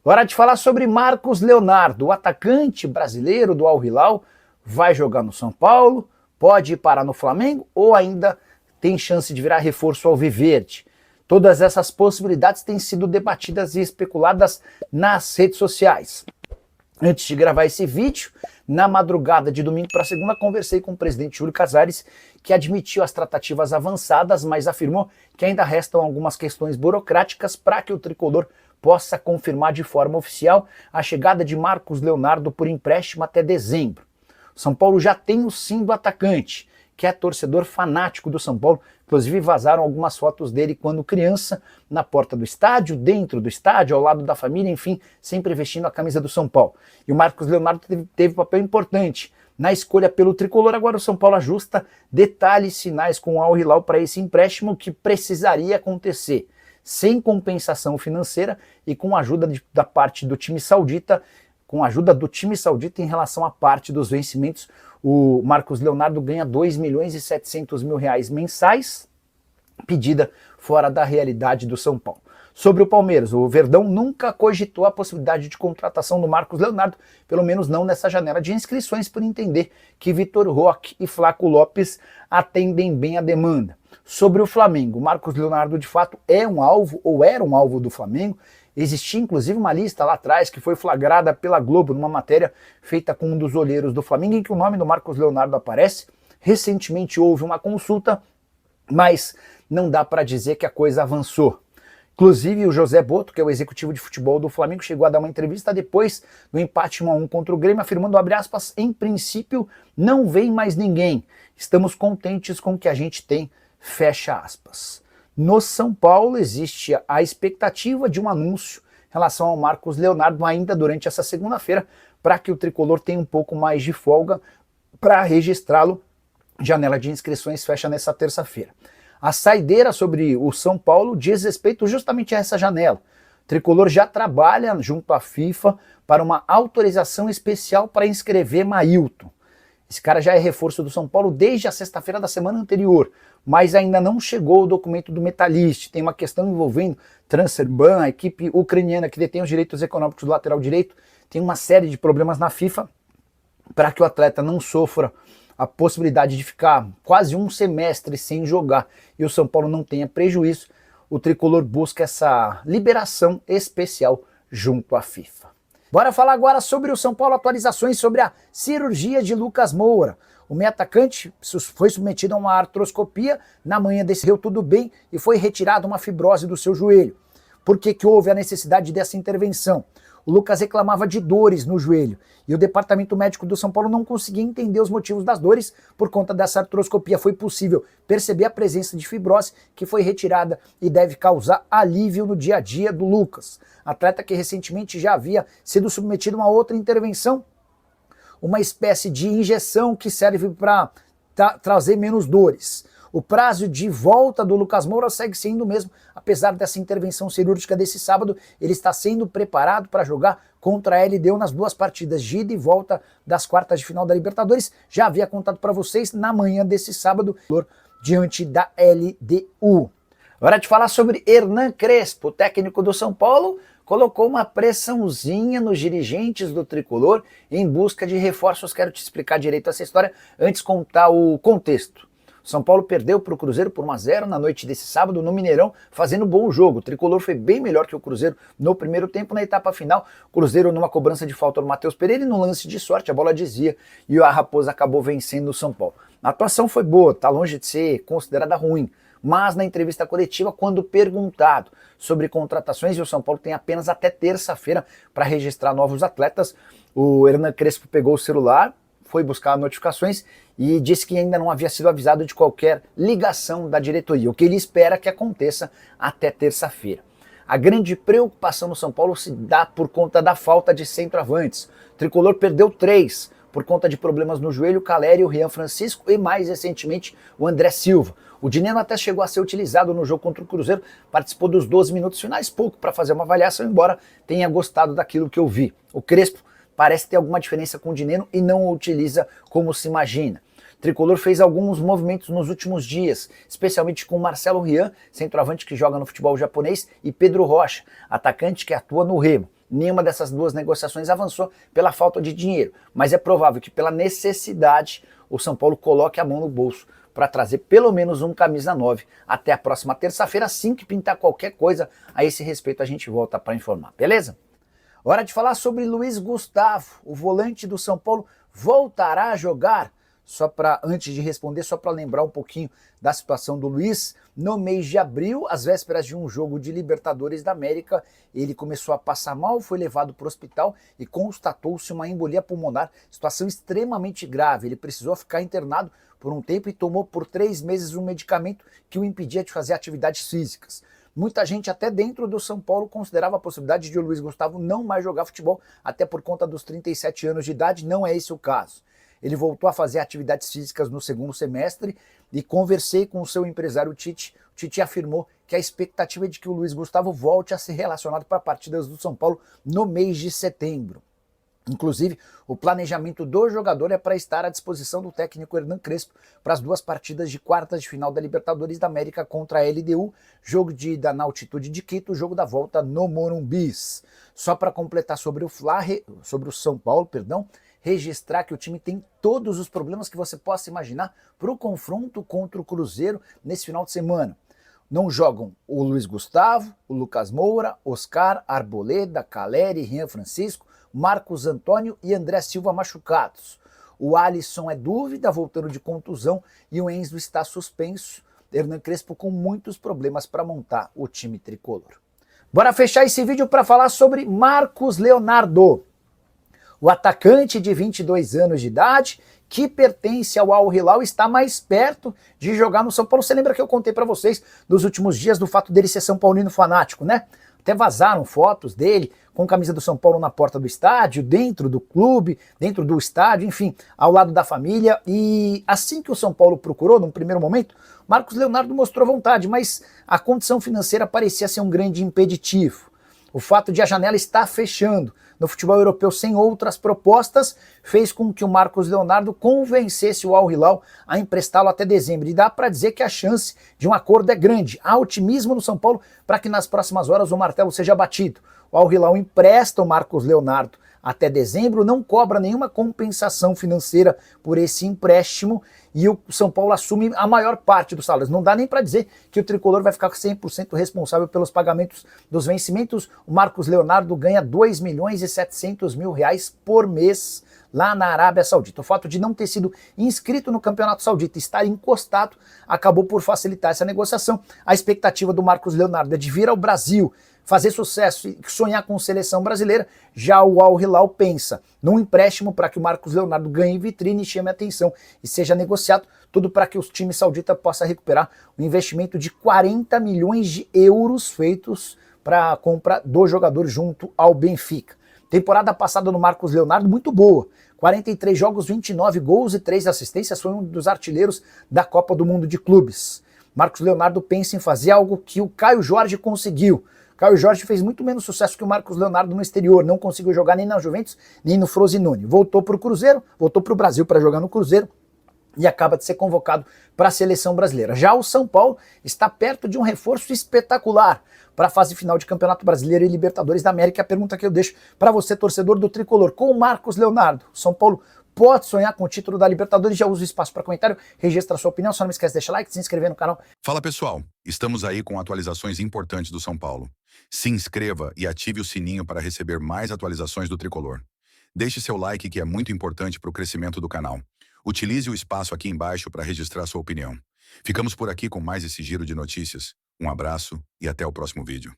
Hora de falar sobre Marcos Leonardo, o atacante brasileiro do Al Hilal, vai jogar no São Paulo, pode ir parar no Flamengo ou ainda tem chance de virar reforço alviverde. Todas essas possibilidades têm sido debatidas e especuladas nas redes sociais. Antes de gravar esse vídeo, na madrugada de domingo para segunda, conversei com o presidente Júlio Casares, que admitiu as tratativas avançadas, mas afirmou que ainda restam algumas questões burocráticas para que o tricolor possa confirmar de forma oficial a chegada de Marcos Leonardo por empréstimo até dezembro. O São Paulo já tem o sim do atacante, que é torcedor fanático do São Paulo. Inclusive vazaram algumas fotos dele quando criança, na porta do estádio, dentro do estádio, ao lado da família, enfim, sempre vestindo a camisa do São Paulo. E o Marcos Leonardo teve papel importante na escolha pelo tricolor. Agora o São Paulo ajusta detalhes finais com o Al Hilal para esse empréstimo que precisaria acontecer sem compensação financeira e com a ajuda da parte do time saudita, em relação à parte dos vencimentos. O Marcos Leonardo ganha 2.700.000 reais mensais, pedida fora da realidade do São Paulo. Sobre o Palmeiras, o Verdão nunca cogitou a possibilidade de contratação do Marcos Leonardo, pelo menos não nessa janela de inscrições, por entender que Vitor Roque e Flaco Lopes atendem bem a demanda. Sobre o Flamengo, Marcos Leonardo de fato é um alvo, ou era um alvo do Flamengo. Existia inclusive uma lista lá atrás que foi flagrada pela Globo numa matéria feita com um dos olheiros do Flamengo, em que o nome do Marcos Leonardo aparece. Recentemente houve uma consulta, mas não dá para dizer que a coisa avançou. Inclusive o José Boto, que é o executivo de futebol do Flamengo, chegou a dar uma entrevista depois do empate 1-1 contra o Grêmio, afirmando, abre aspas, em princípio não vem mais ninguém, estamos contentes com o que a gente tem, fecha aspas. No São Paulo existe a expectativa de um anúncio em relação ao Marcos Leonardo ainda durante essa segunda-feira, para que o tricolor tenha um pouco mais de folga para registrá-lo. Janela de inscrições fecha nessa terça-feira. A saideira sobre o São Paulo diz respeito justamente a essa janela. O tricolor já trabalha junto à FIFA para uma autorização especial para inscrever Mailton. Esse cara já é reforço do São Paulo desde a sexta-feira da semana anterior, mas ainda não chegou o documento do Metalist. Tem uma questão envolvendo Transferban, a equipe ucraniana que detém os direitos econômicos do lateral direito. Tem uma série de problemas na FIFA para que o atleta não sofra a possibilidade de ficar quase um semestre sem jogar e o São Paulo não tenha prejuízo. O tricolor busca essa liberação especial junto à FIFA. Bora falar agora sobre o São Paulo, atualizações sobre a cirurgia de Lucas Moura. O meio-atacante foi submetido a uma artroscopia, na manhã deu tudo bem e foi retirada uma fibrose do seu joelho. Por que houve a necessidade dessa intervenção? O Lucas reclamava de dores no joelho e o departamento médico do São Paulo não conseguia entender os motivos das dores. Por conta dessa artroscopia foi possível perceber a presença de fibrose que foi retirada e deve causar alívio no dia a dia do Lucas. Atleta que recentemente já havia sido submetido a uma outra intervenção, uma espécie de injeção que serve para trazer menos dores. O prazo de volta do Lucas Moura segue sendo o mesmo, apesar dessa intervenção cirúrgica desse sábado. Ele está sendo preparado para jogar contra a LDU nas duas partidas de ida e volta das quartas de final da Libertadores. Já havia contado para vocês na manhã desse sábado, diante da LDU. Hora de falar sobre Hernan Crespo, técnico do São Paulo, colocou uma pressãozinha nos dirigentes do tricolor em busca de reforços. Quero te explicar direito essa história, antes contar o contexto. São Paulo perdeu para o Cruzeiro por 1-0 na noite desse sábado no Mineirão, fazendo bom jogo. O tricolor foi bem melhor que o Cruzeiro no primeiro tempo. Na etapa final, o Cruzeiro numa cobrança de falta do Matheus Pereira e no lance de sorte, a bola desvia e a Raposa acabou vencendo o São Paulo. A atuação foi boa, está longe de ser considerada ruim, mas na entrevista coletiva, quando perguntado sobre contratações, e o São Paulo tem apenas até terça-feira para registrar novos atletas, o Hernan Crespo pegou o celular, foi buscar notificações e disse que ainda não havia sido avisado de qualquer ligação da diretoria, o que ele espera que aconteça até terça-feira. A grande preocupação no São Paulo se dá por conta da falta de centroavantes. O tricolor perdeu 3 por conta de problemas no joelho, o Caleri, o Rian Francisco e mais recentemente o André Silva. O Dineno até chegou a ser utilizado no jogo contra o Cruzeiro, participou dos 12 minutos finais, pouco para fazer uma avaliação, embora tenha gostado daquilo que eu vi. O Crespo parece ter alguma diferença com o Dineno e não o utiliza como se imagina. O tricolor fez alguns movimentos nos últimos dias, especialmente com Marcelo Rian, centroavante que joga no futebol japonês, e Pedro Rocha, atacante que atua no Remo. nenhuma dessas duas negociações avançou pela falta de dinheiro, mas é provável que pela necessidade o São Paulo coloque a mão no bolso para trazer pelo menos um camisa 9 até a próxima terça-feira. Assim que pintar qualquer coisa a esse respeito a gente volta para informar, beleza? Hora de falar sobre Luiz Gustavo, o volante do São Paulo voltará a jogar? Antes de responder, só para lembrar um pouquinho da situação do Luiz, no mês de abril, às vésperas de um jogo de Libertadores da América, ele começou a passar mal, foi levado para o hospital e constatou-se uma embolia pulmonar, situação extremamente grave. Ele precisou ficar internado por um tempo e tomou por 3 meses um medicamento que o impedia de fazer atividades físicas. Muita gente, até dentro do São Paulo, considerava a possibilidade de o Luiz Gustavo não mais jogar futebol, até por conta dos 37 anos de idade. Não é esse o caso. Ele voltou a fazer atividades físicas no segundo semestre e conversei com o seu empresário Tite. O Tite afirmou que a expectativa é de que o Luiz Gustavo volte a ser relacionado para partidas do São Paulo no mês de setembro. Inclusive, o planejamento do jogador é para estar à disposição do técnico Hernan Crespo para as 2 partidas de quartas de final da Libertadores da América contra a LDU, jogo de ida na altitude de Quito, jogo da volta no Morumbi. Só para completar sobre o São Paulo, registrar que o time tem todos os problemas que você possa imaginar para o confronto contra o Cruzeiro nesse final de semana. Não jogam o Luiz Gustavo, o Lucas Moura, Oscar, Arboleda, Caleri, Rian Francisco, Marcos Antônio e André Silva machucados. O Alisson é dúvida, voltando de contusão, e o Enzo está suspenso. Hernan Crespo com muitos problemas para montar o time tricolor. Bora fechar esse vídeo para falar sobre Marcos Leonardo. O atacante de 22 anos de idade, que pertence ao Al Hilal, está mais perto de jogar no São Paulo. Você lembra que eu contei para vocês dos últimos dias do fato dele ser São Paulino fanático, né? Até vazaram fotos dele com camisa do São Paulo na porta do estádio, dentro do clube, dentro do estádio, enfim, ao lado da família. E assim que o São Paulo procurou, num primeiro momento, Marcos Leonardo mostrou vontade, mas a condição financeira parecia ser um grande impeditivo. O fato de a janela estar fechando no futebol europeu sem outras propostas fez com que o Marcos Leonardo convencesse o Al Hilal a emprestá-lo até dezembro. E dá para dizer que a chance de um acordo é grande. Há otimismo no São Paulo para que nas próximas horas o martelo seja batido. O Al Hilal empresta o Marcos Leonardo até dezembro, não cobra nenhuma compensação financeira por esse empréstimo e o São Paulo assume a maior parte dos salários. Não dá nem para dizer que o tricolor vai ficar 100% responsável pelos pagamentos dos vencimentos. O Marcos Leonardo ganha 2.700.000 reais por mês lá na Arábia Saudita. O fato de não ter sido inscrito no Campeonato Saudita e estar encostado acabou por facilitar essa negociação. A expectativa do Marcos Leonardo é de vir ao Brasil, fazer sucesso e sonhar com seleção brasileira. Já o Al Hilal pensa num empréstimo para que o Marcos Leonardo ganhe vitrine e chame a atenção e seja negociado, tudo para que o time saudita possa recuperar o investimento de 40 milhões de euros feitos para a compra do jogador junto ao Benfica. Temporada passada no Marcos Leonardo muito boa, 43 jogos, 29 gols e 3 assistências, foi um dos artilheiros da Copa do Mundo de Clubes. Marcos Leonardo pensa em fazer algo que o Caio Jorge conseguiu. Caio Jorge fez muito menos sucesso que o Marcos Leonardo no exterior, não conseguiu jogar nem na Juventus, nem no Frosinone. Voltou para o Cruzeiro, voltou para o Brasil para jogar no Cruzeiro e acaba de ser convocado para a seleção brasileira. Já o São Paulo está perto de um reforço espetacular para a fase final de Campeonato Brasileiro e Libertadores da América. A pergunta que eu deixo para você, torcedor do Tricolor, com o Marcos Leonardo, São Paulo pode sonhar com o título da Libertadores? Já usa o espaço para comentário, registra a sua opinião, só não esquece de deixar like, se inscrever no canal. Fala pessoal, estamos aí com atualizações importantes do São Paulo. Se inscreva e ative o sininho para receber mais atualizações do Tricolor. Deixe seu like, que é muito importante para o crescimento do canal. Utilize o espaço aqui embaixo para registrar sua opinião. Ficamos por aqui com mais esse giro de notícias. Um abraço e até o próximo vídeo.